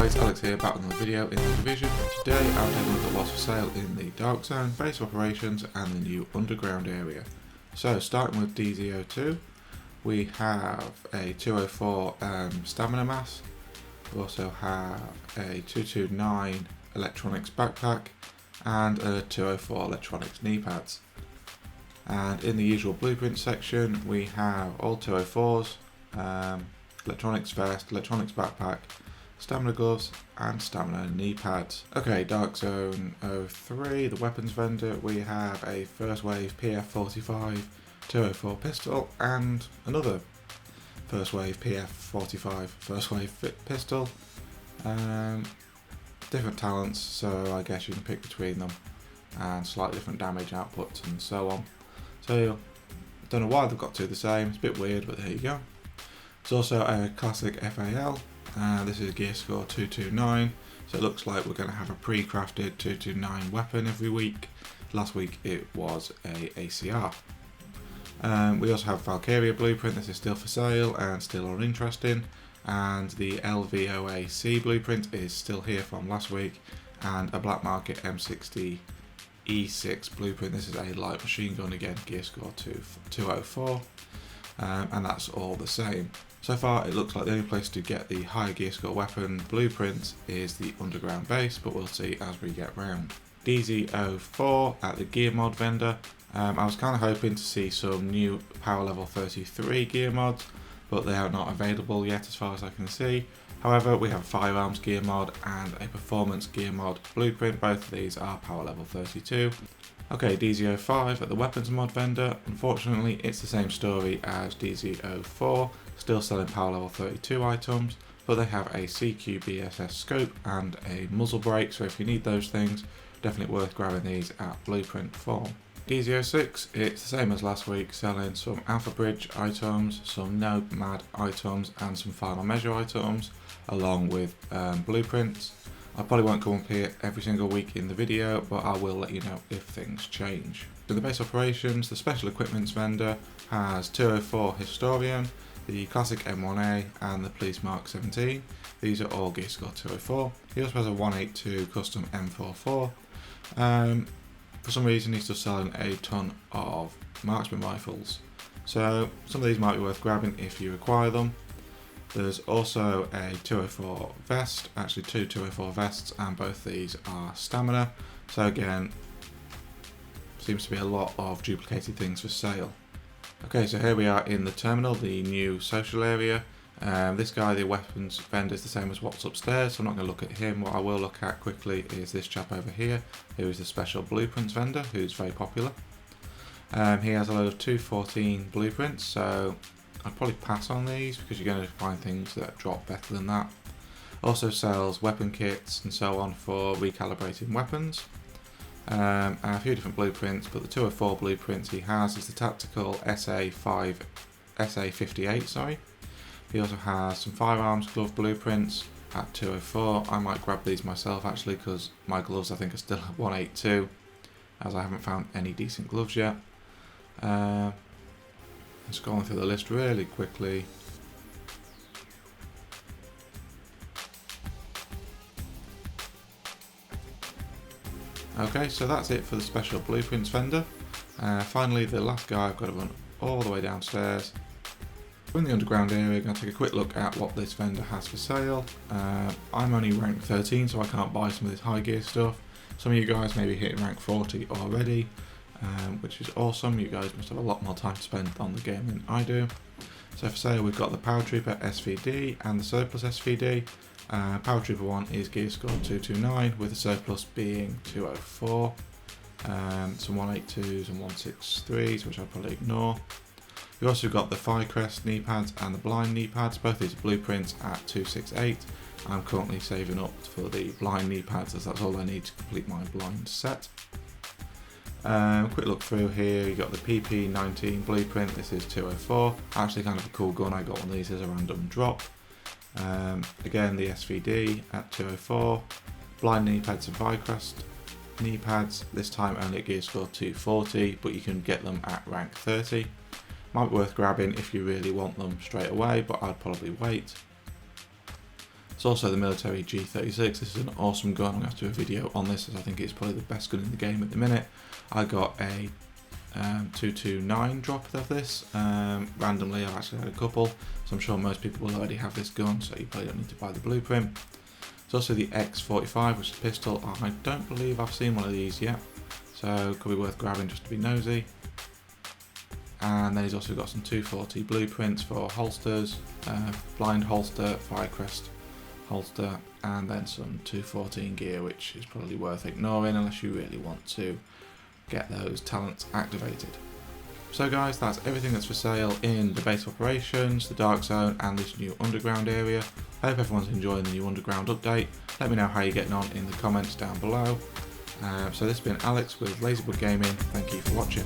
guys, Alex here, back with another video in the division. Today I'm taking a look at what's for sale in the Dark Zone, base operations and the new underground area. So starting with DZ02, we have a 204 stamina mass. We also have a 229 electronics backpack and a 204 electronics knee pads. And in the usual blueprint section we have all 204s, electronics vest, electronics backpack, stamina gloves and stamina knee pads. Okay, Dark Zone 03, the weapons vendor, we have a first wave PF45 204 pistol and another first wave PF45 first wave pistol. Different talents, so I guess you can pick between them, and slightly different damage outputs and so on. So I don't know why they've got two the same, it's a bit weird, but there you go. There's also a classic FAL. This is gear score 229, so it looks like we're going to have a pre-crafted 229 weapon every week. Last week it was a ACR. We also have Valkyria blueprint. This is still for sale and still uninteresting, and the LVOAC blueprint is still here from last week, and a black market M60 E6 blueprint. This is a light machine gun, again gear score 204, and that's all the same. So far it looks like the only place to get the higher gear score weapon blueprints is the underground base, but we'll see as we get round. DZ04 at the gear mod vendor. I was kind of hoping to see some new power level 33 gear mods, but they are not available yet as far as I can see. However, we have a firearms gear mod and a performance gear mod blueprint. Both of these are power level 32. Okay, DZ05 at the weapons mod vendor. Unfortunately, it's the same story as DZ04, still selling power level 32 items, but they have a CQBSS scope and a muzzle brake, so if you need those things, definitely worth grabbing these at blueprint form. DZ06, it's the same as last week, selling some Alpha Bridge items, some Nomad items and some final measure items, along with blueprints. I probably won't come up here every single week in the video, but I will let you know if things change. In the base operations, the special equipments vendor has 204 Historian, the classic M1A and the Police Mark 17. These are all gear score 204. He also has a 182 custom M44. For some reason he's still selling a ton of marksman rifles, so some of these might be worth grabbing if you require them. There's also a 204 vest, actually two 204 vests, and both these are stamina, so again seems to be a lot of duplicated things for sale. Okay, so here we are in the terminal, the new social area. This guy, the weapons vendor, is the same as what's upstairs, so I'm not going to look at him. What I will look at quickly is this chap over here, who is the special blueprints vendor, who's very popular. He has a load of 214 blueprints, so I'd probably pass on these because you're going to find things that drop better than that. Also sells weapon kits and so on for recalibrating weapons. And a few different blueprints, but the 204 blueprints he has is the tactical SA58, sorry. He also has some firearms glove blueprints at 204. I might grab these myself actually, because my gloves I think are still at 182, as I haven't found any decent gloves yet. Just going through the list really quickly. Okay, so that's it for the special blueprints vendor. Finally, the last guy, I've got to run all the way downstairs. We're in the underground area. I'm going to take a quick look at what this vendor has for sale. I'm only rank 13, so I can't buy some of this high gear stuff. Some of you guys may be hitting rank 40 already, which is awesome. You guys must have a lot more time to spend on the game than I do. So for sale we've got the Power Trooper SVD and the Surplus SVD. Power Trooper 1 is gear score 229 with the surplus being 204. Some 182s and 163s, which I'll probably ignore. We've also got the Firecrest knee pads and the blind knee pads. Both these are blueprints at 268. I'm currently saving up for the blind knee pads as that's all I need to complete my blind set. Quick look through here, you got the PP19 blueprint. This is 204. Actually kind of a cool gun. I got one of these as a random drop. Again the SVD at 204. Blind knee pads and Firecrest knee pads. This time only at gear score 240, but you can get them at rank 30. Might be worth grabbing if you really want them straight away, but I'd probably wait. It's also the military G36. This is an awesome gun. I'm going to do a video on this as I think it's probably the best gun in the game at the minute. I got a 229 drop of this. Randomly, I've actually had a couple, so I'm sure most people will already have this gun, so you probably don't need to buy the blueprint. There's also the X45, which is a pistol. I don't believe I've seen one of these yet, so it could be worth grabbing just to be nosy. And then he's also got some 240 blueprints for holsters, blind holster, Firecrest holster, and then some 214 gear, which is probably worth ignoring unless you really want to get those talents activated. So guys, that's everything that's for sale in the base of operations, the Dark Zone, and this new underground area. I hope everyone's enjoying the new underground update. Let me know how you're getting on in the comments down below. So this has been Alex with Laserbug Gaming. Thank you for watching.